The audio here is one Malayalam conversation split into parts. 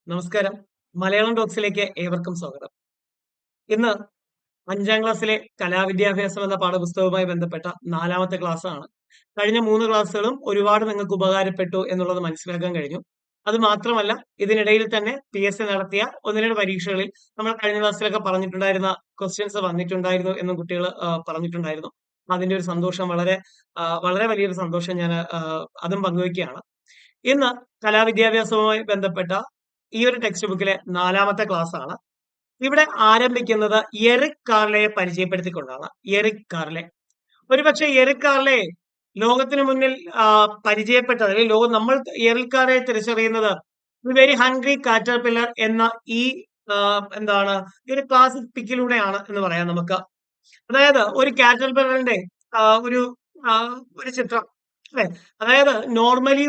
നമസ്കാരം. മലയാളം ടോക്സിലേക്ക് ഏവർക്കും സ്വാഗതം. ഇന്ന് 5ാം ക്ലാസ്സിലെ കലാവിദ്യാഭ്യാസം എന്ന പാഠപുസ്തകവുമായി ബന്ധപ്പെട്ട 4ാമത്തെ ക്ലാസ്സാണ്. കഴിഞ്ഞ 3 ക്ലാസ്സുകളും ഒരുപാട് നിങ്ങൾക്ക് ഉപകാരപ്പെട്ടു എന്നുള്ളത് മനസ്സിലാക്കാൻ കഴിഞ്ഞു. അത് മാത്രമല്ല, ഇതിനിടയിൽ തന്നെ PSC നടത്തിയ 1, 2 പരീക്ഷകളിൽ നമ്മൾ കഴിഞ്ഞ ക്ലാസ്സിലൊക്കെ പറഞ്ഞിട്ടുണ്ടായിരുന്ന ക്വസ്റ്റ്യൻസ് വന്നിട്ടുണ്ടായിരുന്നു എന്നും കുട്ടികൾ പറഞ്ഞിട്ടുണ്ടായിരുന്നു. അതിന്റെ ഒരു സന്തോഷം വളരെ വലിയൊരു സന്തോഷം ഞാൻ അതും പങ്കുവയ്ക്കുകയാണ്. ഇന്ന് കലാവിദ്യാഭ്യാസവുമായി ബന്ധപ്പെട്ട ഈ ഒരു ടെക്സ്റ്റ് ബുക്കിലെ 4ാമത്തെ ക്ലാസ് ആണ്. ഇവിടെ ആരംഭിക്കുന്നത് എറിക് കാർലെയെ പരിചയപ്പെടുത്തിക്കൊണ്ടാണ്. Eric Carle. ഒരുപക്ഷെ എറിക് കാർലെ ലോകത്തിന് മുന്നിൽ പരിചയപ്പെട്ടത്, അല്ലെങ്കിൽ നമ്മൾ എറിക് കാർലെയെ തിരിച്ചറിയുന്നത് ദി വെരി ഹംഗ്രി കാറ്റർപില്ലർ എന്ന ഈ എന്താണ് ഈ ഒരു ക്ലാസിക് പിക്കിലൂടെയാണ് എന്ന് പറയാം നമുക്ക്. അതായത് ഒരു കാറ്റർപില്ലറിന്റെ ഒരു ഒരു ചിത്രം അല്ലെ, അതായത് നോർമലി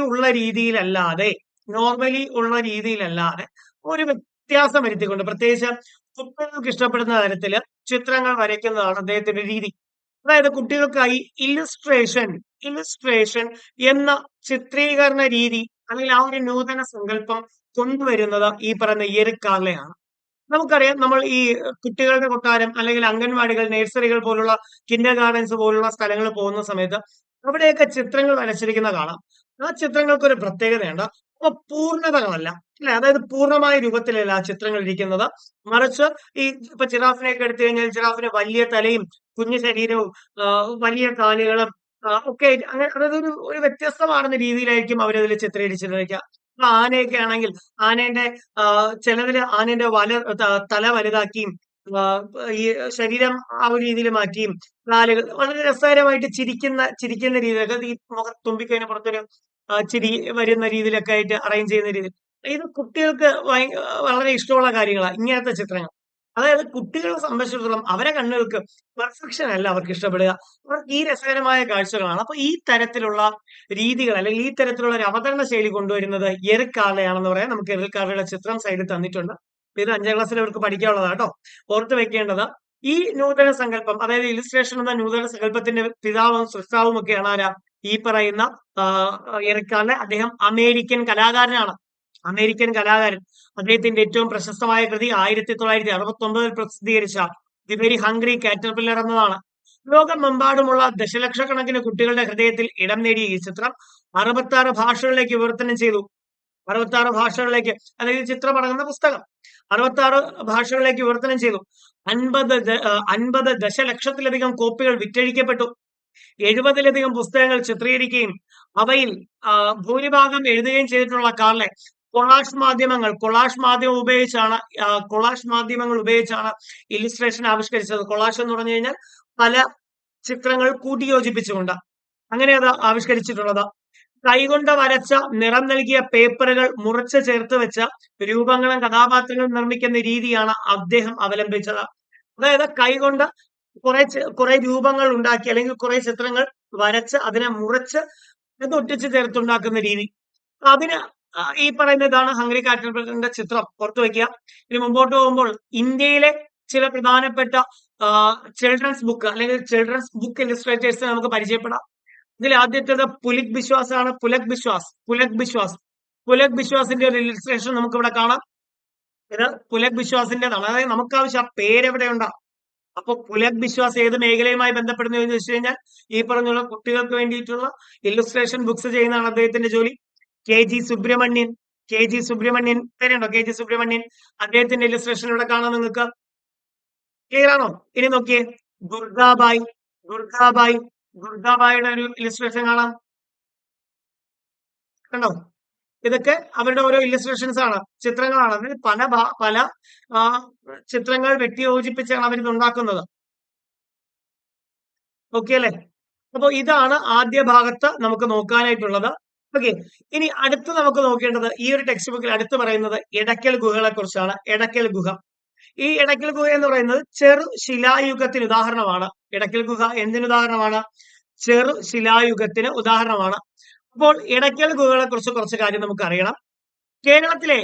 ഉള്ള രീതിയിലല്ലാതെ ഒരു വ്യത്യാസം വരുത്തിക്കൊണ്ട്, പ്രത്യേകിച്ച് കുട്ടികൾക്ക് ഇഷ്ടപ്പെടുന്ന തരത്തില് ചിത്രങ്ങൾ വരയ്ക്കുന്നതാണ് അദ്ദേഹത്തിന്റെ രീതി. അതായത് കുട്ടികൾക്കായി ഇല്ലസ്ട്രേഷൻ എന്ന ചിത്രീകരണ രീതി, അല്ലെങ്കിൽ ആ ഒരു നൂതന സങ്കല്പം കൊണ്ടുവരുന്നത് ഈ പറയുന്ന എറിക് കാർലെയാണ്. നമുക്കറിയാം, നമ്മൾ ഈ കുട്ടികളുടെ കൊട്ടാരം അല്ലെങ്കിൽ അംഗൻവാടികൾ, നഴ്സറികൾ പോലുള്ള കിൻഡർ ഗാർഡൻസ് പോലുള്ള സ്ഥലങ്ങളിൽ പോകുന്ന സമയത്ത് അവിടെയൊക്കെ ചിത്രങ്ങൾ വരച്ചിരിക്കുന്ന കാണാം. ആ ചിത്രങ്ങൾക്ക് ഒരു പ്രത്യേകതയുണ്ട്. അപ്പൊ പൂർണ്ണതകളല്ല അല്ലെ, അതായത് പൂർണ്ണമായ രൂപത്തിലല്ല ആ ചിത്രങ്ങൾ ഇരിക്കുന്നത്. മറിച്ച് ഇപ്പൊ ജിറാഫിനെയൊക്കെ എടുത്തു കഴിഞ്ഞാൽ ജിറാഫിന് വലിയ തലയും കുഞ്ഞു ശരീരവും വലിയ കാലുകളും ഒക്കെ അങ്ങനെ, അതായത് ഒരു വ്യത്യസ്തമാകുന്ന രീതിയിലായിരിക്കും അവരതിൽ ചിത്രീകരിച്ചിരിക്കുക. ഇപ്പൊ ആനയൊക്കെ ആണെങ്കിൽ ആനേന്റെ ചിലതില് ആനേന്റെ തല വലുതാക്കിയും ഈ ശരീരം ആ ഒരു രീതിയിൽ മാറ്റിയും കാലുകൾ വളരെ രസകരമായിട്ട് ചിരിക്കുന്ന രീതിയിലൊക്കെ, ഈ തുമ്പിക്കൈന് പുറത്തൊരു ചിരി വരുന്ന രീതിയിലൊക്കെ ആയിട്ട് അറേഞ്ച് ചെയ്യുന്ന രീതിയിൽ, ഇത് കുട്ടികൾക്ക് വളരെ ഇഷ്ടമുള്ള കാര്യങ്ങളാണ് ഇങ്ങനത്തെ ചിത്രങ്ങൾ. അതായത് കുട്ടികളെ സംബന്ധിച്ചിടത്തോളം അവരെ കണ്ണുകൾക്ക് പെർഫെക്ഷൻ അല്ല അവർക്ക് ഇഷ്ടപ്പെടുക, അവർക്ക് ഈ രസകരമായ കാഴ്ചകളാണ്. അപ്പൊ ഈ തരത്തിലുള്ള രീതികൾ, അല്ലെങ്കിൽ ഈ തരത്തിലുള്ള ഒരു അവതരണ ശൈലി കൊണ്ടുവരുന്നത് എറിക് കാർലെയാണെന്ന് പറയാം. നമുക്ക് എറിക് കാർലെയുടെ ചിത്രം സൈഡിൽ തന്നിട്ടുണ്ട്. ഇത് 5ാം ക്ലാസ്സിൽ അവർക്ക് പഠിക്കാനുള്ളതാണ് കേട്ടോ. ഓർത്ത് വെക്കേണ്ടത്, ഈ നൂതന സങ്കല്പം, അതായത് ഇലിസ്ട്രേഷൻ എന്ന നൂതന സങ്കല്പത്തിന്റെ പിതാവും സൃഷ്ടാവും ഒക്കെയാണ് ആരാ, ഈ പറയുന്ന എറിക് കാർലെ. അദ്ദേഹം അമേരിക്കൻ കലാകാരൻ. അദ്ദേഹത്തിന്റെ ഏറ്റവും പ്രശസ്തമായ കൃതി 1969 പ്രസിദ്ധീകരിച്ച ദി വെരി ഹംഗ്രി കാറ്റർപില്ലർ എന്നതാണ്. ലോകമെമ്പാടുമുള്ള ദശലക്ഷക്കണക്കിന് കുട്ടികളുടെ ഹൃദയത്തിൽ ഇടം നേടിയ ഈ ചിത്രം 66 ഭാഷകളിലേക്ക് വിവർത്തനം ചെയ്തു. 66 ഭാഷകളിലേക്ക്, അതായത് ചിത്രം അടങ്ങുന്ന പുസ്തകം 66 ഭാഷകളിലേക്ക് വിവർത്തനം ചെയ്തു. 50 ദശലക്ഷത്തിലധികം കോപ്പികൾ വിറ്റഴിക്കപ്പെട്ടു. 70-ലധികം പുസ്തകങ്ങൾ ചിത്രീകരിക്കുകയും അവയിൽ ഭൂരിഭാഗം എഴുതുകയും ചെയ്തിട്ടുള്ള കാർലെ കൊളാഷ് മാധ്യമങ്ങൾ ഉപയോഗിച്ചാണ് ഇല്ലുസ്ട്രേഷൻ ആവിഷ്കരിച്ചത്. കൊളാഷ് എന്ന് പറഞ്ഞു കഴിഞ്ഞാൽ പല ചിത്രങ്ങൾ കൂട്ടിയോജിപ്പിച്ചുകൊണ്ട് അങ്ങനെ അത് ആവിഷ്കരിച്ചിട്ടുള്ളത്. കൈകൊണ്ട് വരച്ച നിറം നൽകിയ പേപ്പറുകൾ മുറിച്ച് ചേർത്ത് വെച്ച രൂപങ്ങളും കഥാപാത്രങ്ങളും നിർമ്മിക്കുന്ന രീതിയാണ് അദ്ദേഹം അവലംബിച്ചത്. അതായത് കൈകൊണ്ട് കുറെ രൂപങ്ങൾ ഉണ്ടാക്കി, അല്ലെങ്കിൽ കുറെ ചിത്രങ്ങൾ വരച്ച് അതിനെ മുറിച്ച് ഇത് ഒട്ടിച്ച് ചേർത്തുണ്ടാക്കുന്ന രീതി, അതിന് ഈ പറയുന്നതാണ് ഹംഗ്രി കാറ്റർപില്ലറിന്റെ ചിത്രം. ഓർത്തു വയ്ക്കുക. ഇനി മുമ്പോട്ട് പോകുമ്പോൾ ഇന്ത്യയിലെ ചില പ്രധാനപ്പെട്ട ചിൽഡ്രൻസ് ബുക്ക്, അല്ലെങ്കിൽ ചിൽഡ്രൻസ് ബുക്ക് ഇലിസ്ട്രേറ്റേഴ്സിനെ നമുക്ക് പരിചയപ്പെടാം. ഇതിൽ ആദ്യത്തേത് പുലക് ബിശ്വാസ് ആണ്. പുലക് ബിശ്വാസിന്റെ ഒരു ഇലിസ്ട്രേഷൻ നമുക്ക് ഇവിടെ കാണാം. ഇത് പുലക് ബിശ്വാസിന്റേതാണ്. അതായത് നമുക്ക് ആവശ്യം ആ പേരെവിടെയുണ്ടോ. അപ്പൊ പുലക് ബിശ്വാസ് ഏത് മേഖലയുമായി ബന്ധപ്പെടുന്നു എന്ന് വെച്ച് കഴിഞ്ഞാൽ ഈ പറഞ്ഞുള്ള കുട്ടികൾക്ക് വേണ്ടിയിട്ടുള്ള ഇല്ലുസ്ട്രേഷൻ ബുക്സ് ചെയ്യുന്നതാണ് അദ്ദേഹത്തിന്റെ ജോലി. KG സുബ്രഹ്മണ്യൻ പേരുണ്ടോ? KG സുബ്രഹ്മണ്യൻ, അദ്ദേഹത്തിന്റെ ഇല്ലുസ്ട്രേഷൻ ഇവിടെ കാണാം നിങ്ങൾക്ക്. ക്ലിയർ ആണോ? ഇനി നോക്കിയേ, ദുർഗാബായിയുടെ ഒരു ഇല്ലുസ്ട്രേഷൻ കാണാം. കണ്ടോ? ഇതൊക്കെ അവരുടെ ഓരോ ഇല്ലസ്ട്രേഷൻസ് ആണ്, ചിത്രങ്ങളാണ്. അതിൽ പല ചിത്രങ്ങൾ വെട്ടിയോജിപ്പിച്ചാണ് അവരിത് ഉണ്ടാക്കുന്നത്. ഓക്കെ അല്ലെ? അപ്പൊ ഇതാണ് ആദ്യ ഭാഗത്ത് നമുക്ക് നോക്കാനായിട്ടുള്ളത്. ഓക്കെ, ഇനി അടുത്ത് നമുക്ക് നോക്കേണ്ടത്, ഈ ഒരു ടെക്സ്റ്റ് ബുക്കിൽ അടുത്ത് പറയുന്നത് എടക്കൽ ഗുഹകളെ കുറിച്ചാണ്. എടക്കൽ ഗുഹ എന്ന് പറയുന്നത് ചെറു ശിലായുഗത്തിന് ഉദാഹരണമാണ്. എടക്കൽ ഗുഹ എന്തിന് ഉദാഹരണമാണ്? ചെറു ശിലായുഗത്തിന് ഉദാഹരണമാണ്. അപ്പോൾ എടക്കൽ ഗുഹകളെ കുറിച്ച് കുറച്ച് കാര്യം നമുക്ക് അറിയണം. കേരളത്തിലെ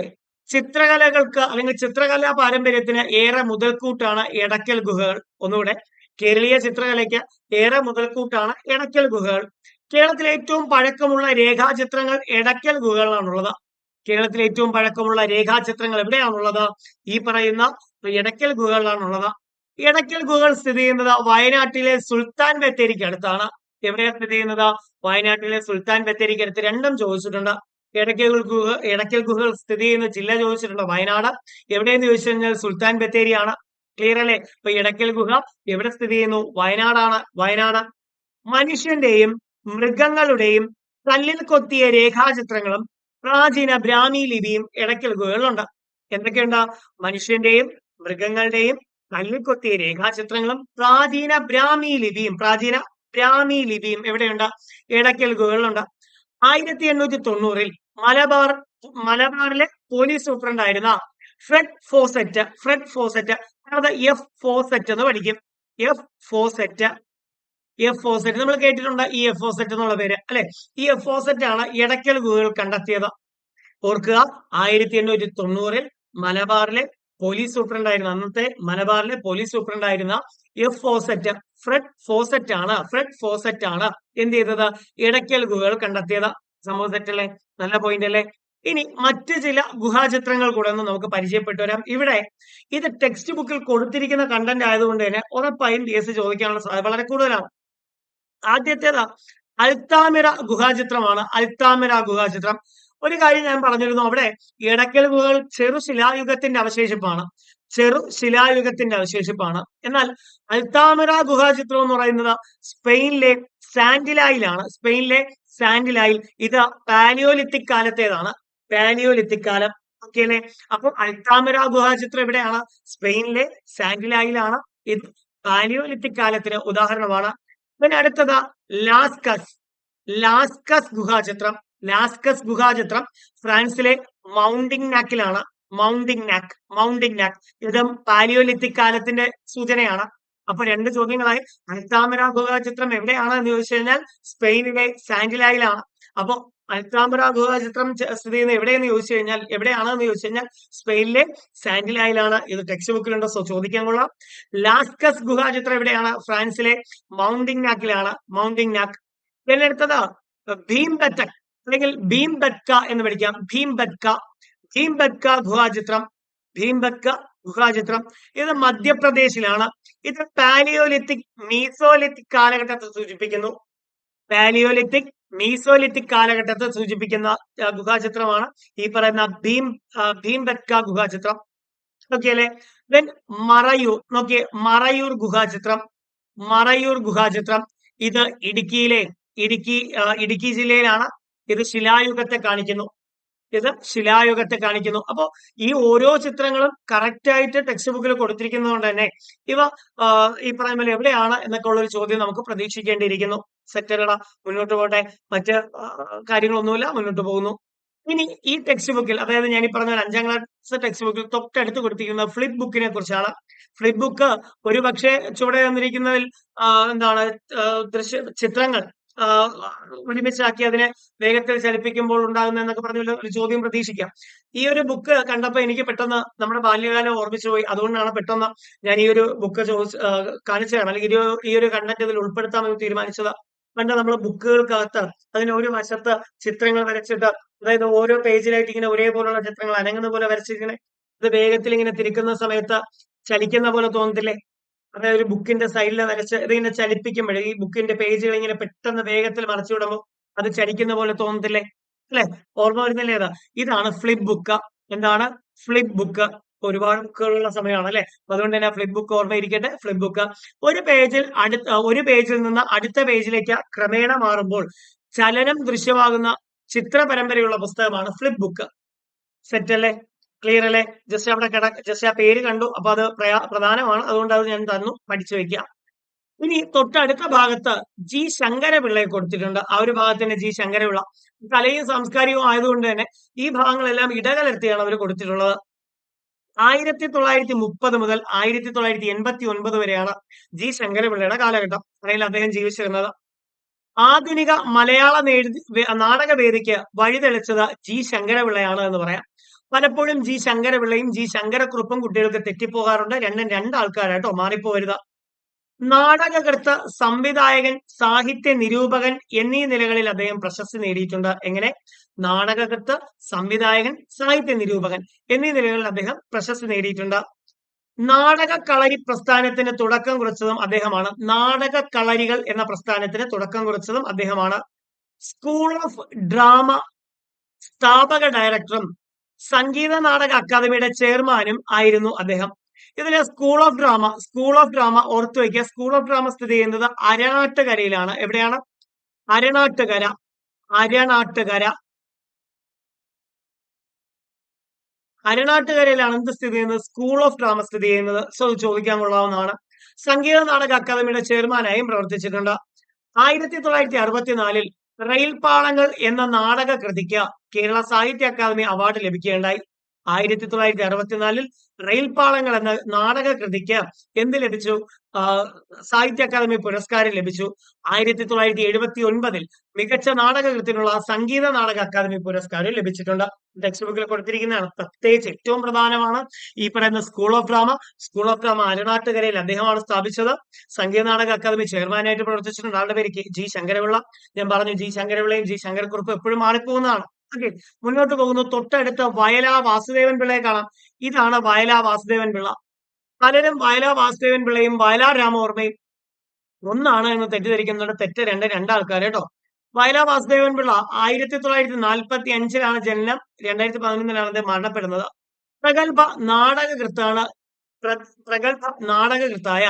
ചിത്രകലകൾക്ക്, അല്ലെങ്കിൽ ചിത്രകലാ പാരമ്പര്യത്തിന് ഏറെ മുതൽക്കൂട്ടാണ് എടക്കൽ ഗുഹകൾ. ഒന്നുകൂടെ, കേരളീയ ചിത്രകലയ്ക്ക് ഏറെ മുതൽക്കൂട്ടാണ് എടക്കൽ ഗുഹകൾ. കേരളത്തിലെ ഏറ്റവും പഴക്കമുള്ള രേഖാചിത്രങ്ങൾ എടക്കൽ ഗുഹകളാണുള്ളത്. കേരളത്തിലെ ഏറ്റവും പഴക്കമുള്ള രേഖാചിത്രങ്ങൾ എവിടെയാണുള്ളത്? ഈ പറയുന്ന എടയ്ക്കൽ ഗുഹകളിലാണുള്ളത്. എടയ്ക്കൽ ഗുഹകൾ സ്ഥിതി ചെയ്യുന്നത് വയനാട്ടിലെ സുൽത്താൻ ബത്തേരിക്ക് അടുത്താണ്. എവിടെയാണ് സ്ഥിതി ചെയ്യുന്നത്? വയനാട്ടിലെ സുൽത്താൻ ബത്തേരിക്ക് അടുത്ത്. രണ്ടും ചോദിച്ചിട്ടുണ്ട്. എടയ്ക്കൽ ഗുഹകൾ സ്ഥിതി ചെയ്യുന്ന ജില്ല ചോദിച്ചിട്ടുണ്ട്, വയനാട്. എവിടെയെന്ന് ചോദിച്ചു കഴിഞ്ഞാൽ സുൽത്താൻ ബത്തേരിയാണ്. ക്ലിയർ അല്ലേ? അപ്പൊ എടയ്ക്കൽ ഗുഹ എവിടെ സ്ഥിതി ചെയ്യുന്നു? വയനാടാണ്. വയനാട്. മനുഷ്യന്റെയും മൃഗങ്ങളുടെയും കല്ലിൽ കൊത്തിയ രേഖാചിത്രങ്ങളും പ്രാചീന ബ്രാഹ്മി ലിപിയും എടയ്ക്കൽ ഗുഹകളിലുണ്ട്. എന്തൊക്കെയുണ്ട്? മനുഷ്യന്റെയും മൃഗങ്ങളുടെയും കല്ലിൽ കൊത്തിയ രേഖാചിത്രങ്ങളും പ്രാചീന ബ്രാഹ്മി ലിപിയും എവിടെയുണ്ട്? എടയ്ക്കൽ ഗുഹകളിലുണ്ട്. 1890-ൽ മലബാറിലെ പോലീസ് സൂപ്രണ്ടായിരുന്ന ഫ്രെഡ് ഫോസറ്റ് അത് എഫ് ഫോസറ്റ് എന്ന് പഠിക്കും. എഫ് ഫോസറ്റ് നമ്മൾ കേട്ടിട്ടുണ്ട്, ഈ എഫ് ഫോസറ്റ് എന്നുള്ള പേര് അല്ലെ. ഈ എഫ് ഫോസറ്റ് ആണ് എടയ്ക്കൽ ഗുഹകൾ കണ്ടെത്തിയത്. ഓർക്കുക, 1890-ൽ മലബാറിലെ പോലീസ് സൂപ്രണ്ടായിരുന്ന എഫ് ഫോസറ്റ്, ഫ്രെഡ് ഫോസറ്റ് ആണ് എന്ത് ചെയ്തത്? എടയ്ക്കൽ ഗുഹകൾ കണ്ടെത്തിയത്. സംഭവം സെറ്റല്ലേ? നല്ല പോയിന്റ് അല്ലേ? ഇനി മറ്റു ചില ഗുഹാചിത്രങ്ങൾ കൂടെ ഒന്ന് നമുക്ക് പരിചയപ്പെട്ടു വരാം. ഇവിടെ ഇത് ടെക്സ്റ്റ് ബുക്കിൽ കൊടുത്തിരിക്കുന്ന കണ്ടന്റ് ആയതുകൊണ്ട് തന്നെ ഉറപ്പായും PS ചോദിക്കാനുള്ള സാധ്യത വളരെ കൂടുതലാണ്. ആദ്യത്തേത് അൽത്താമിറ ഗുഹാചിത്രമാണ്. ഒരു കാര്യം ഞാൻ പറഞ്ഞിരുന്നു, അവിടെ എടയ്ക്കൽ ഗുഹകൾ ചെറുശിലായുഗത്തിന്റെ അവശേഷിപ്പാണ്. എന്നാൽ അൽത്താമിറ ഗുഹാചിത്രം എന്ന് പറയുന്നത് സ്പെയിനിലെ സാൻഡിലായിൽ. ഇത് പാലിയോലിത്തിക് കാലത്തേതാണ്. കാലം. ഓക്കെ അല്ലെ? അപ്പൊ അൽത്താമിറ ഗുഹാചിത്രം എവിടെയാണ്? സ്പെയിനിലെ സാൻഡിലായിലാണ്. ഇത് പാലിയോലിത്തിക് കാലത്തിന് ഉദാഹരണമാണ്. പിന്നെ അടുത്തത് ലാസ്കസ് ഗുഹാചിത്രം ഫ്രാൻസിലെ മൗണ്ടിഗ്നാക്കിലാണ്. ഇതും പാലിയോലിത്തിക് കാലത്തിന്റെ സൂചനയാണ്. അപ്പൊ രണ്ട് ചോദ്യങ്ങളായി. അൽത്താമിറ ഗുഹാചിത്രം എവിടെയാണ് എന്ന് ചോദിച്ചു കഴിഞ്ഞാൽ സ്പെയിനിലെ സാൻഡിലായിലാണ്. അപ്പൊ അൽത്താമിറ ഗുഹാചിത്രം സ്ഥിതി ചെയ്യുന്നത് എവിടെയെന്ന് ചോദിച്ചു കഴിഞ്ഞാൽ സ്പെയിനിലെ സാൻഡിലായിലാണ്. ഇത് ടെക്സ്റ്റ് ബുക്കിലുണ്ട്, സോ ചോദിക്കാൻ കൊള്ളാം. ലാസ്കസ് ഗുഹാചിത്രം എവിടെയാണ്? ഫ്രാൻസിലെ മൗണ്ടിഗ്നാക്കിലാണ്. പിന്നെ അടുത്തത് ഭീംബെറ്റക് അല്ലെങ്കിൽ ഭീംബെtka എന്ന് പഠിക്കാം. ഭീംബെtka ഗുഹാചിത്രം ഇത് മധ്യപ്രദേശിലാണ്. ഇത് മീസോലിത്തിക് കാലഘട്ടത്തെ സൂചിപ്പിക്കുന്ന ഗുഹാചിത്രമാണ് ഈ പറയുന്ന ഭീംബെtka ഗുഹാചിത്രം. ഓക്കെ അല്ലെ? ദെൻ മറയൂർ ഗുഹാചിത്രം ഇത് ഇടുക്കി ജില്ലയിലാണ്. ഇത് ശിലായുഗത്തെ കാണിക്കുന്നു. അപ്പോ ഈ ഓരോ ചിത്രങ്ങളും കറക്റ്റ് ആയിട്ട് ടെക്സ്റ്റ് ബുക്കിൽ കൊടുത്തിരിക്കുന്നത് കൊണ്ട് തന്നെ ഇവ ഈ പറയുന്ന പോലെ എവിടെയാണ് എന്നൊക്കെ ഉള്ള ഒരു ചോദ്യം നമുക്ക് പ്രതീക്ഷിക്കേണ്ടിയിരിക്കുന്നു. സെറ്റല്ലടാ? മുന്നോട്ട് പോട്ടെ. മറ്റ് കാര്യങ്ങളൊന്നുമില്ല, മുന്നോട്ട് പോകുന്നു. ഇനി ഈ ടെക്സ്റ്റ് ബുക്കിൽ, അതായത് ഞാൻ ഈ പറഞ്ഞ 5ാം ക്ലാസ് ടെക്സ്റ്റ് ബുക്കിൽ തൊട്ടടുത്ത് കൊടുത്തിരിക്കുന്ന ഫ്ലിപ്പ് ബുക്കിനെ കുറിച്ചാണ്. ഫ്ലിപ്പ് ബുക്ക് ഒരുപക്ഷെ ചുവടെ തന്നിരിക്കുന്നതിൽ ചിത്രങ്ങൾ ഒരുമിച്ചാക്കി അതിനെ വേഗത്തിൽ ചലിപ്പിക്കുമ്പോൾ ഉണ്ടാകുന്ന എന്നൊക്കെ പറഞ്ഞ ഒരു ചോദ്യം പ്രതീക്ഷിക്കാം. ഈ ഒരു ബുക്ക് കണ്ടപ്പോൾ എനിക്ക് പെട്ടെന്ന് നമ്മുടെ ബാല്യകാലം ഓർമ്മിച്ചു പോയി. അതുകൊണ്ടാണ് പെട്ടെന്ന് ഞാൻ ഈ ഒരു ബുക്ക് കാണിച്ചതാണ്, അല്ലെങ്കിൽ ഈ ഒരു കണ്ടന്റ് ഇതിൽ ഉൾപ്പെടുത്താമെന്ന് തീരുമാനിച്ചത്. പണ്ട് നമ്മൾ ബുക്കുകൾക്കകത്ത് അതിന് ഒരു വശത്ത് ചിത്രങ്ങൾ വരച്ചിട്ട്, അതായത് ഓരോ പേജിലായിട്ട് ഇങ്ങനെ ഒരേപോലുള്ള ചിത്രങ്ങൾ അനങ്ങുന്ന പോലെ വരച്ചിങ്ങനെ ഇത് വേഗത്തിൽ ഇങ്ങനെ തിരിക്കുന്ന സമയത്ത് ചലിക്കുന്ന പോലെ തോന്നത്തില്ലേ? അതായത് ഒരു ബുക്കിന്റെ സൈഡിൽ വരച്ച് ഇതിങ്ങനെ ചലിപ്പിക്കുമ്പോഴേ ഈ ബുക്കിന്റെ പേജുകൾ ഇങ്ങനെ പെട്ടെന്ന് വേഗത്തിൽ മറിച്ചു വിടുമ്പോൾ അത് ചലിക്കുന്ന പോലെ തോന്നത്തില്ലേ? അല്ലെ? ഓർമ്മ വരുന്നില്ലേ? ഇതാണ് ഫ്ലിപ്പ് ബുക്ക്. എന്താണ് ഫ്ലിപ്പ് ബുക്ക്? ഒരുപാട് ബുക്കുകളുള്ള സമയമാണ് അല്ലെ? അതുകൊണ്ട് തന്നെ ഫ്ലിപ്പ് ബുക്ക് ഓർമ്മയിരിക്കട്ടെ. ഫ്ലിപ്പ് ബുക്ക് ഒരു പേജിൽ നിന്ന് അടുത്ത പേജിലേക്ക് ക്രമേണ മാറുമ്പോൾ ചലനം ദൃശ്യമാകുന്ന ചിത്ര പരമ്പരയുള്ള പുസ്തകമാണ് ഫ്ലിപ്പ് ബുക്ക്. സെറ്റ് അല്ലേ? ക്ലിയർ അല്ലേ? ജസ്റ്റ് അവിടെ ജസ്റ്റ് ആ പേര് കണ്ടു, അപ്പൊ അത് പ്രധാനമാണ്, അതുകൊണ്ട് അത് ഞാൻ തന്നു, പഠിച്ചു വെക്കാം. ഇനി തൊട്ടടുത്ത ഭാഗത്ത് ജി ശങ്കരപിള്ളയെ കൊടുത്തിട്ടുണ്ട്. ആ ഒരു ഭാഗത്തിന്റെ ജി ശങ്കരപിള്ള കലയും സാംസ്കാരികവും ആയതുകൊണ്ട് തന്നെ ഈ ഭാഗങ്ങളെല്ലാം ഇടകലർത്തിയാണ് അവർ കൊടുത്തിട്ടുള്ളത്. 1930 മുതൽ 1989 വരെയാണ് ജി ശങ്കരപിള്ളയുടെ കാലഘട്ടം. അല്ലെങ്കിൽ അദ്ദേഹം ജീവിച്ചിരുന്നത്. ആധുനിക മലയാള നാടകവേദിക്ക് വഴിതെളിച്ചത് ജി ശങ്കരപിള്ളയാണ് എന്ന് പറയാം. പലപ്പോഴും ജി ശങ്കരപിള്ളയും ജി ശങ്കരക്കുറുപ്പും കുട്ടികൾക്ക് തെറ്റിപ്പോകാറുണ്ട്. രണ്ടും 2 ആൾക്കാരായിട്ടോ, മാറിപ്പോകരുത്. നാടകകൃത്ത്, സംവിധായകൻ, സാഹിത്യ നിരൂപകൻ എന്നീ നിലകളിൽ അദ്ദേഹം പ്രശസ്തി നേടിയിട്ടുണ്ട്. എങ്ങനെ? നാടകകൃത്ത്, സംവിധായകൻ, സാഹിത്യ നിരൂപകൻ എന്നീ നിലകളിൽ അദ്ദേഹം പ്രശസ്തി നേടിയിട്ടുണ്ട്. നാടക കളരി പ്രസ്ഥാനത്തിന് തുടക്കം കുറിച്ചതും അദ്ദേഹമാണ്. നാടക കളരികൾ എന്ന പ്രസ്ഥാനത്തിന് തുടക്കം കുറിച്ചതും അദ്ദേഹമാണ്. സ്കൂൾ ഓഫ് ഡ്രാമ സ്ഥാപക ഡയറക്ടറും സംഗീത നാടക അക്കാദമിയുടെ ചെയർമാനും ആയിരുന്നു അദ്ദേഹം. ഇതിലെ സ്കൂൾ ഓഫ് ഡ്രാമ ഓർത്തു വയ്ക്കുക. സ്കൂൾ ഓഫ് ഡ്രാമ സ്ഥിതി ചെയ്യുന്നത് അരണാട്ടുകരയിലാണ്. എവിടെയാണ്? അരണാട്ടുകര. അരണാട്ടുകര. അരണാട്ടുകരയിലാണ് എന്ത് സ്ഥിതി ചെയ്യുന്നത്? സ്കൂൾ ഓഫ് ഡ്രാമ സ്ഥിതി ചെയ്യുന്നത്. ചോദിക്കാൻ കൊള്ളാവുന്നതാണ്. സംഗീത നാടക അക്കാദമിയുടെ ചെയർമാനായും പ്രവർത്തിച്ചിട്ടുണ്ട്. 1964 റെയിൽപാളങ്ങൾ എന്ന നാടക കൃതിക്ക് കേരള സാഹിത്യ അക്കാദമി അവാർഡ് ലഭിക്കുകയുണ്ടായി. 1964 റെയിൽപാളങ്ങൾ എന്ന നാടക കൃതിക്ക് എന്ത് ലഭിച്ചു? സാഹിത്യ അക്കാദമി പുരസ്കാരം ലഭിച്ചു. 1979 മികച്ച നാടകകൃത്തിനുള്ള സംഗീത നാടക അക്കാദമി പുരസ്കാരം ലഭിച്ചിട്ടുണ്ട്. ടെക്സ്റ്റ് ബുക്കിൽ കൊടുത്തിരിക്കുന്നതാണ്. പ്രത്യേകിച്ച് ഏറ്റവും പ്രധാനമാണ് ഈ പറയുന്ന സ്കൂൾ ഓഫ് ഡ്രാമ അരണാട്ടുകരയിൽ അദ്ദേഹമാണ് സ്ഥാപിച്ചത്. സംഗീത നാടക അക്കാദമി ചെയർമാനായിട്ട് പ്രവർത്തിച്ചിട്ടുണ്ട്. ആളുടെ പേര് ജി ശങ്കരപിള്ള. ഞാൻ പറഞ്ഞു ജി ശങ്കരപിള്ളയും ജി ശങ്കരക്കുറുപ്പും എപ്പോഴും മാറിപ്പോകുന്നതാണ്. ഓക്കെ, മുന്നോട്ട് പോകുന്നു. തൊട്ടടുത്ത വയലാ വാസുദേവൻ പിള്ളയെ കാണാം. ഇതാണ് വയലാ വാസുദേവൻ പിള്ള. പലരും വയലാ വാസുദേവൻ പിള്ളയും വയലാർ രാമവർമ്മയും ഒന്നാണ് എന്ന് തെറ്റിദ്ധരിക്കുന്നുണ്ട്. തെറ്റ് രണ്ടാൾക്കാർ കേട്ടോ. വയലാ വാസുദേവൻ പിള്ള 1945 ജനനം. 2011 അദ്ദേഹം മരണപ്പെടുന്നത്. പ്രഗത്ഭ നാടകകൃത്താണ്. പ്രഗത്ഭ നാടകകൃത്തായ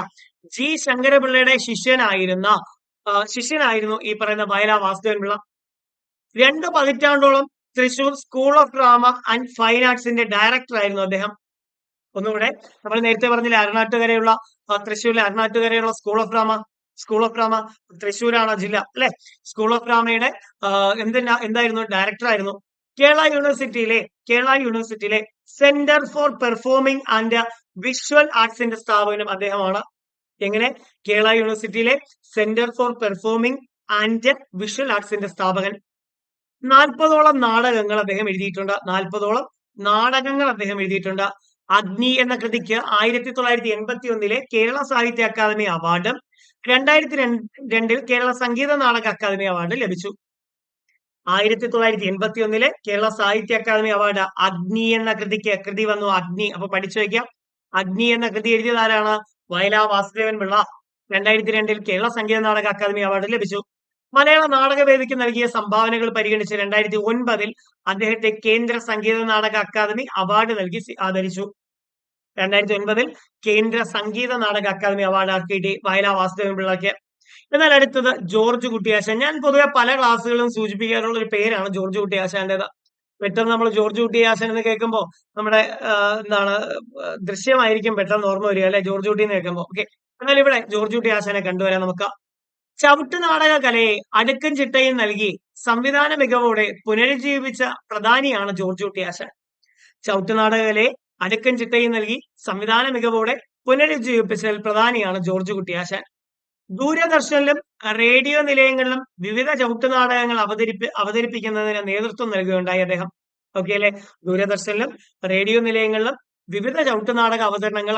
ജി ശങ്കരപിള്ളയുടെ ശിഷ്യനായിരുന്നു ഈ പറയുന്ന വയലാ വാസുദേവൻ പിള്ള. 2 പതിറ്റാണ്ടോളം Thrissur school of drama and fine ആർട്സിന്റെ ഡയറക്ടർ ആയിരുന്നു അദ്ദേഹം. ഒന്നുകൂടെ, നമ്മൾ നേരത്തെ പറഞ്ഞില്ലേ അരണാട്ടുകരയുള്ള തൃശ്ശൂരിലെ അരണാട്ടുകരയുള്ള സ്കൂൾ ഓഫ് ഡ്രാമ തൃശ്ശൂരാണ് ജില്ല അല്ലെ. സ്കൂൾ ഓഫ് ഡ്രാമയുടെ എന്തായിരുന്നു? ഡയറക്ടർ ആയിരുന്നു. കേരള യൂണിവേഴ്സിറ്റിയിലെ centre for performing and visual ആർട്സിന്റെ സ്ഥാപകനും അദ്ദേഹമാണ്. എങ്ങനെ? കേരള യൂണിവേഴ്സിറ്റിയിലെ centre for performing and visual ആർട്സിന്റെ സ്ഥാപകൻ. 40ഓളം നാടകങ്ങൾ അദ്ദേഹം എഴുതിയിട്ടുണ്ട്. അഗ്നി എന്ന കൃതിക്ക് 1981 കേരള സാഹിത്യ അക്കാദമി അവാർഡും 2002 കേരള സംഗീത നാടക അക്കാദമി അവാർഡ് ലഭിച്ചു. 1981 കേരള സാഹിത്യ അക്കാദമി അവാർഡ് അഗ്നി എന്ന കൃതി വന്നു. അഗ്നി. അപ്പൊ പഠിച്ചു വയ്ക്കാം. അഗ്നി എന്ന കൃതി എഴുതിയത് ആരാണ്? വയലാ വാസുദേവൻ പിള്ള. 2002 കേരള സംഗീത നാടക അക്കാദമി അവാർഡ് ലഭിച്ചു. മലയാള നാടകവേദിക്ക് നൽകിയ സംഭാവനകൾ പരിഗണിച്ച് 2009 അദ്ദേഹത്തെ കേന്ദ്ര സംഗീത നാടക അക്കാദമി അവാർഡ് നൽകി ആദരിച്ചു. 2009 കേന്ദ്ര സംഗീത നാടക അക്കാദമി അവാർഡ് കിട്ടി വയലാ വാസുദേവൻ പിള്ളയ്ക്ക്. എന്നാൽ അടുത്തത് ജോർജ് കുട്ടിയാശാൻ. ഞാൻ പൊതുവെ പല ക്ലാസ്സുകളും സൂചിപ്പിക്കാറുള്ള ഒരു പേരാണ് ജോർജ് കുട്ടിയാശാന്റേത്. പെട്ടെന്ന് നമ്മൾ ജോർജ് കുട്ടിയാശാൻ എന്ന് കേൾക്കുമ്പോൾ നമ്മുടെ ദൃശ്യമായിരിക്കും പെട്ടെന്ന് ഓർമ്മ വരിക അല്ലെ, ജോർജ് കുട്ടി എന്ന് കേൾക്കുമ്പോൾ. ഓക്കെ, എന്നാൽ ഇവിടെ ജോർജ് കുട്ടിയാശാനെ കണ്ടുവരാൻ നമുക്ക്. ചവിട്ടുനാടക കലയെ അടുക്കും ചിട്ടയും നൽകി സംവിധാന മികവോടെ പുനരുജ്ജീവിപ്പിച്ച പ്രധാനിയാണ് ജോർജ് കുട്ടിയാശാൻ. ചവിട്ടുനാടക കലയെ അടുക്കും ചിട്ടയും നൽകി സംവിധാന മികവോടെ പുനരുജ്ജീവിപ്പിച്ച പ്രധാനിയാണ് ജോർജ് കുട്ടിയാശാൻ. ദൂരദർശനിലും റേഡിയോ നിലയങ്ങളിലും വിവിധ ചവിട്ടുനാടകങ്ങൾ അവതരിപ്പിക്കുന്നതിന് നേതൃത്വം നൽകുകയുണ്ടായി അദ്ദേഹം. ഓക്കെ അല്ലെ. ദൂരദർശനിലും റേഡിയോ നിലയങ്ങളിലും വിവിധ ചവിട്ടുനാടക അവതരണങ്ങൾ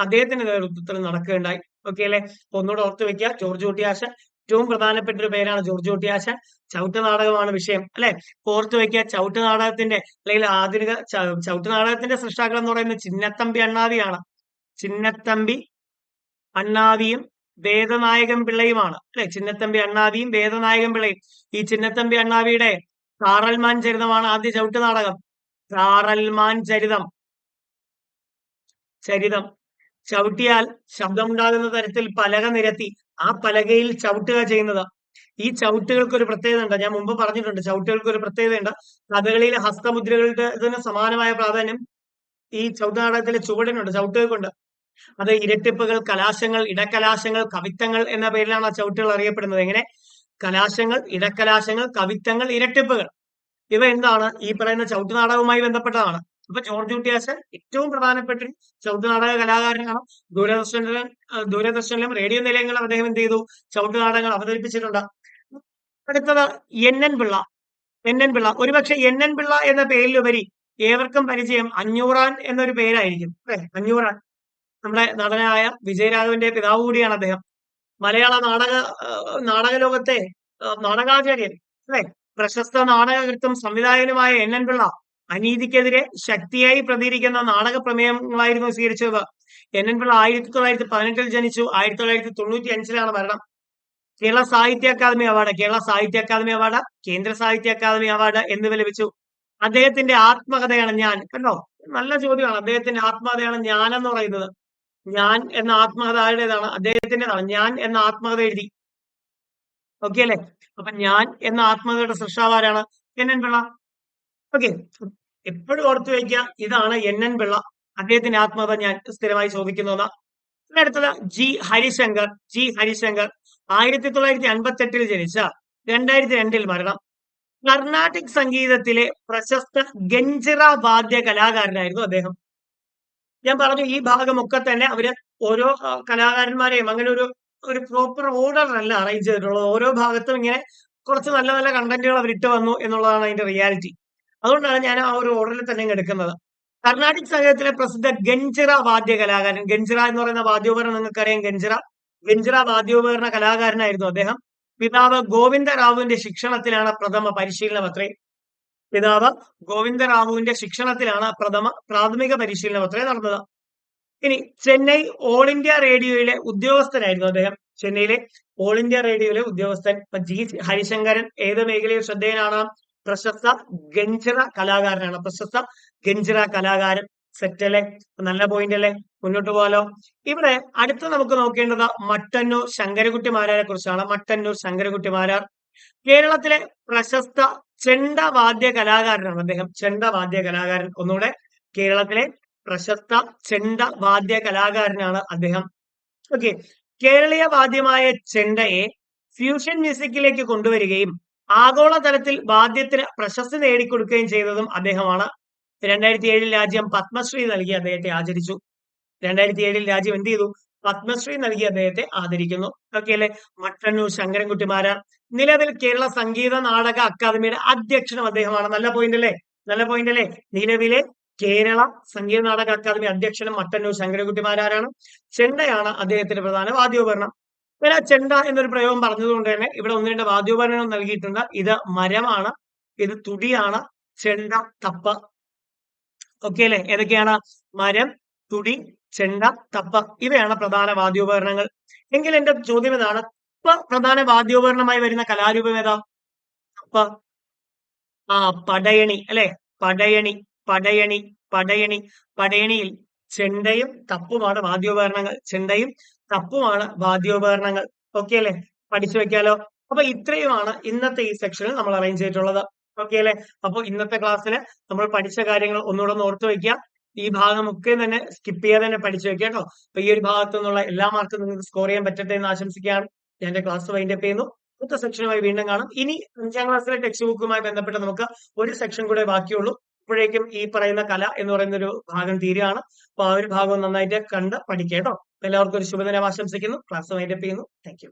അദ്ദേഹത്തിന്റെ നേതൃത്വത്തിൽ നടക്കുകയുണ്ടായി. ഓക്കെ അല്ലെ. ഒന്നുകൂടെ ഓർത്തു വെക്കുക, ജോർജ് കുട്ടിയാശാൻ ഏറ്റവും പ്രധാനപ്പെട്ട ഒരു പേരാണ് ജോർജ് കുട്ടിയാശാൻ. ചവിട്ടുനാടകമാണ് വിഷയം അല്ലെ. ഓർത്തു വെക്കുക, ചവിട്ടുനാടകത്തിന്റെ അല്ലെങ്കിൽ ആധുനിക ചവിട്ടുനാടകത്തിന്റെ സൃഷ്ടാക്കൾ എന്ന് പറയുന്നത് ചിന്നത്തമ്പി അണ്ണാവിയാണ്. ചിന്നത്തമ്പി അണ്ണാവിയും വേദനായകൻ പിള്ളയുമാണ് അല്ലെ. ചിന്നത്തമ്പി അണ്ണാവിയും വേദനായകൻ പിള്ളയും. ഈ ചിന്നത്തമ്പി അണ്ണാവിയുടെ കാറൽമാൻ ചരിതമാണ് ആദ്യ ചവിട്ടുനാടകം. കാറൽമാൻ ചരിതം. ചവിട്ടിയാൽ ശബ്ദമുണ്ടാകുന്ന തരത്തിൽ പലക നിരത്തി ആ പലകയിൽ ചവിട്ടുക ചെയ്യുന്നത്. ഈ ചവിട്ടുകൾക്ക് ഒരു പ്രത്യേകത ഉണ്ട്. ഞാൻ മുമ്പ് പറഞ്ഞിട്ടുണ്ട്, ചവിട്ടുകൾക്ക് ഒരു പ്രത്യേകതയുണ്ട്. കഥകളിയിലെ ഹസ്തമുദ്രകളുടെ ഇതിന് സമാനമായ പ്രാധാന്യം ഈ ചവിട്ടുനാടകത്തിലെ ചുവടിനുണ്ട്, ചവിട്ടുകൾക്കുണ്ട്. അത് ഇരട്ടിപ്പുകൾ, കലാശങ്ങൾ, ഇടക്കലാശങ്ങൾ, കവിത്തങ്ങൾ എന്ന പേരിലാണ് ആ ചവിട്ടുകൾ അറിയപ്പെടുന്നത്. എങ്ങനെ? കലാശങ്ങൾ, ഇടക്കലാശങ്ങൾ, കവിത്തങ്ങൾ, ഇരട്ടിപ്പുകൾ. ഇവ എന്താണ്? ഈ പറയുന്ന ചവിട്ടുനാടകവുമായി ബന്ധപ്പെട്ടതാണ്. അപ്പൊ ജോർജ് കുട്ടിയാശാൻ ഏറ്റവും പ്രധാനപ്പെട്ട ചവിട്ടുനാടക കലാകാരനാണ്. ദൂരദർശനിലും റേഡിയോ നിലയങ്ങളിലും അദ്ദേഹം എന്ത് ചെയ്തു? ചവിട്ടുനാടകങ്ങൾ അവതരിപ്പിച്ചിട്ടുണ്ട്. അടുത്തത് എൻ.എൻ. പിള്ള. ഒരുപക്ഷെ എൻ.എൻ. പിള്ള എന്ന പേരിലുപരി ഏവർക്കും പരിചയം അഞ്ഞൂറാൻ എന്നൊരു പേരായിരിക്കും അല്ലെ. നമ്മുടെ നടനായ വിജയരാഘവന്റെ പിതാവ് കൂടിയാണ് അദ്ദേഹം. മലയാള നാടക ലോകത്തെ നാടകാചാര്യൻ അല്ലെ, പ്രശസ്ത നാടകകൃത്തും സംവിധായകനുമായ NN പിള്ള അനീതിക്കെതിരെ ശക്തിയായി പ്രതികരിക്കുന്ന നാടക പ്രമേയങ്ങളായിരുന്നു സ്വീകരിച്ചത്. NN പിള്ള 1918 ജനിച്ചു. 1995 മരണം. കേരള സാഹിത്യ അക്കാദമി അവാർഡ്, കേന്ദ്ര സാഹിത്യ അക്കാദമി അവാർഡ് എന്നിവ ലഭിച്ചു. അദ്ദേഹത്തിന്റെ ആത്മകഥയാണ് ഞാൻ. കണ്ടോ, നല്ല ചോദ്യമാണ്. അദ്ദേഹത്തിന്റെ ആത്മകഥയാണ് ഞാൻ എന്ന് പറയുന്നത്. ഞാൻ എന്ന ആത്മകഥ ആരുടേതാണ്? അദ്ദേഹത്തിൻ്റെതാണ്. ഞാൻ എന്ന ആത്മകഥ എഴുതി. ഓക്കെ അല്ലെ? അപ്പൊ ഞാൻ എന്ന ആത്മകഥയുടെ സൃഷ്ടാവാരാണ്? NN പിള്ള. ഓക്കെ, എപ്പോഴും ഓർത്തു വയ്ക്കുക, ഇതാണ് NN പിള്ള. അദ്ദേഹത്തിന്റെ ആത്മകഥ ഞാൻ സ്ഥിരമായി ചോദിക്കുന്നതാ. അടുത്തത് ഹരിശങ്കർ. 1958 ജനിച്ച 2002 മരണം. കർണാട്ടിക് സംഗീതത്തിലെ പ്രശസ്ത ഗഞ്ചിറ വാദ്യ കലാകാരനായിരുന്നു അദ്ദേഹം. ഞാൻ പറഞ്ഞു, ഈ ഭാഗമൊക്കെ തന്നെ അവര് ഓരോ കലാകാരന്മാരെയും അങ്ങനെ ഒരു പ്രോപ്പർ ഓർഡർ അല്ല അറേഞ്ച് ചെയ്തിട്ടുള്ളത്. ഓരോ ഭാഗത്തും ഇങ്ങനെ കുറച്ച് നല്ല നല്ല കണ്ടന്റുകൾ അവരിട്ട് വന്നു എന്നുള്ളതാണ് അതിന്റെ റിയാലിറ്റി. അതുകൊണ്ടാണ് ഞാൻ ആ ഒരു ഓർഡറിൽ തന്നെ എടുക്കുന്നത്. കർണാട്ടിക് സംഗീതത്തിലെ പ്രസിദ്ധ ഗഞ്ചിറ വാദ്യ കലാകാരൻ. ഗഞ്ചിറ എന്ന് പറയുന്ന വാദ്യോപകരണം നിങ്ങൾക്കറിയാം. ഗഞ്ചിറ വാദ്യോപകരണ കലാകാരനായിരുന്നു അദ്ദേഹം. പിതാവ് ഗോവിന്ദറാവുവിന്റെ ശിക്ഷണത്തിലാണ് പ്രഥമ പരിശീലനം അത്രേ. പ്രാഥമിക പരിശീലനം അത്രേ നടന്നത്. ഇനി ചെന്നൈ ഓൾ ഇന്ത്യ റേഡിയോയിലെ ഉദ്യോഗസ്ഥനായിരുന്നു അദ്ദേഹം. ചെന്നൈയിലെ ഓൾ ഇന്ത്യ റേഡിയോയിലെ ഉദ്യോഗസ്ഥൻ. ഹരിശങ്കരൻ ഏത് മേഖലയിൽ ശ്രദ്ധേയനാണ്? പ്രശസ്ത ഗഞ്ചിറ കലാകാരൻ. സെറ്റ് അല്ലേ? നല്ല പോയിന്റ് അല്ലേ? മുന്നോട്ട് പോകാലോ. ഇവിടെ അടുത്ത് നമുക്ക് നോക്കേണ്ടത് മട്ടന്നൂർ ശങ്കരകുട്ടിമാരാരെ കുറിച്ചാണ്. മട്ടന്നൂർ ശങ്കരകുട്ടിമാരാർ കേരളത്തിലെ പ്രശസ്ത ചെണ്ട വാദ്യ കലാകാരനാണ് അദ്ദേഹം. ചെണ്ട വാദ്യ കലാകാരൻ. ഒന്നുകൂടെ, കേരളത്തിലെ പ്രശസ്ത ചെണ്ട വാദ്യ കലാകാരനാണ് അദ്ദേഹം. ഓക്കെ, കേരളീയ വാദ്യമായ ചെണ്ടയെ ഫ്യൂഷൻ മ്യൂസിക്കിലേക്ക് കൊണ്ടുവരികയും ആഗോളതലത്തിൽ വാദ്യത്തിന് പ്രശസ്തി നേടിക്കൊടുക്കുകയും ചെയ്തതും അദ്ദേഹമാണ്. 2007 രാജ്യം പത്മശ്രീ നൽകി അദ്ദേഹത്തെ ആചരിച്ചു. 2007 രാജ്യം എന്ത് ചെയ്തു? പത്മശ്രീ നൽകി അദ്ദേഹത്തെ ആദരിക്കുന്നു. ഓക്കെ അല്ലെ? മട്ടന്നൂർ ശങ്കരൻകുട്ടിമാരാർ നിലവിൽ കേരള സംഗീത നാടക അക്കാദമിയുടെ അധ്യക്ഷനും അദ്ദേഹമാണ്. നല്ല പോയിന്റ് അല്ലേ? നിലവിലെ കേരള സംഗീത നാടക അക്കാദമി അധ്യക്ഷനും മട്ടന്നൂർ ശങ്കരൻകുട്ടിമാരാരാണ്. ചെണ്ടയാണ് അദ്ദേഹത്തിന്റെ പ്രധാന വാദ്യോപകരണം. പിന്നെ ചെണ്ട എന്നൊരു പ്രയോഗം പറഞ്ഞതുകൊണ്ട് തന്നെ ഇവിടെ 1-2 വാദ്യോപകരണങ്ങൾ നൽകിയിട്ടുണ്ട്. ഇത് മരമാണ്, ഇത് തുടിയാണ്, ചെണ്ട, തപ്പ. ഓക്കെ അല്ലെ? ഏതൊക്കെയാണ്? മരം, തുടി, ചെണ്ട, തപ്പ. ഇവയാണ് പ്രധാന വാദ്യോപകരണങ്ങൾ. എങ്കിൽ എന്റെ ചോദ്യം ഇതാണ്, പ്രധാന വാദ്യോപകരണമായി വരുന്ന കലാരൂപം ഏതാ? തപ്പ. പടയണി അല്ലെ? പടയണിയിൽ ചെണ്ടയും തപ്പുമാണ് വാദ്യോപകരണങ്ങൾ. ഓക്കെ അല്ലെ? പഠിച്ചു വെക്കാലോ. അപ്പൊ ഇത്രയുമാണ് ഇന്നത്തെ ഈ സെക്ഷനിൽ നമ്മൾ അറേഞ്ച് ചെയ്തിട്ടുള്ളത്. ഓക്കെ അല്ലെ? അപ്പൊ ഇന്നത്തെ ക്ലാസ്സിൽ നമ്മൾ പഠിച്ച കാര്യങ്ങൾ ഒന്നുകൂടെ ഒന്ന് ഓർത്തു വെക്കുക. ഈ ഭാഗമൊക്കെ തന്നെ സ്കിപ്പ് ചെയ്യാതെ തന്നെ പഠിച്ചു വെക്കുക കേട്ടോ. അപ്പൊ ഈ ഒരു ഭാഗത്തു നിന്നുള്ള എല്ലാ മാർക്കും നിങ്ങൾക്ക് സ്കോർ ചെയ്യാൻ പറ്റട്ടെ എന്ന് ആശംസിക്കുകയാണ്. ഞാൻ എന്റെ ക്ലാസ് വൈൻഡപ്പ് ചെയ്യുന്നു. അടുത്ത സെക്ഷനുമായി വീണ്ടും കാണാം. ഇനി 5ാം ക്ലാസ്സിലെ ടെക്സ്റ്റ് ബുക്കുമായി ബന്ധപ്പെട്ട് നമുക്ക് ഒരു സെക്ഷൻ കൂടെ ബാക്കിയുള്ളൂ. അപ്പോഴേക്കും ഈ പറയുന്ന കല എന്ന് പറയുന്ന ഒരു ഭാഗം തീരുകയാണ്. അപ്പൊ ആ ഒരു ഭാഗം നന്നായിട്ട് കണ്ട് പഠിക്കുക കേട്ടോ. എല്ലാവർക്കും ഒരു ശുഭദിനം ആശംസിക്കുന്നു. ക്ലാസ് വൈൻഡപ്പ് ചെയ്യുന്നു. Thank you.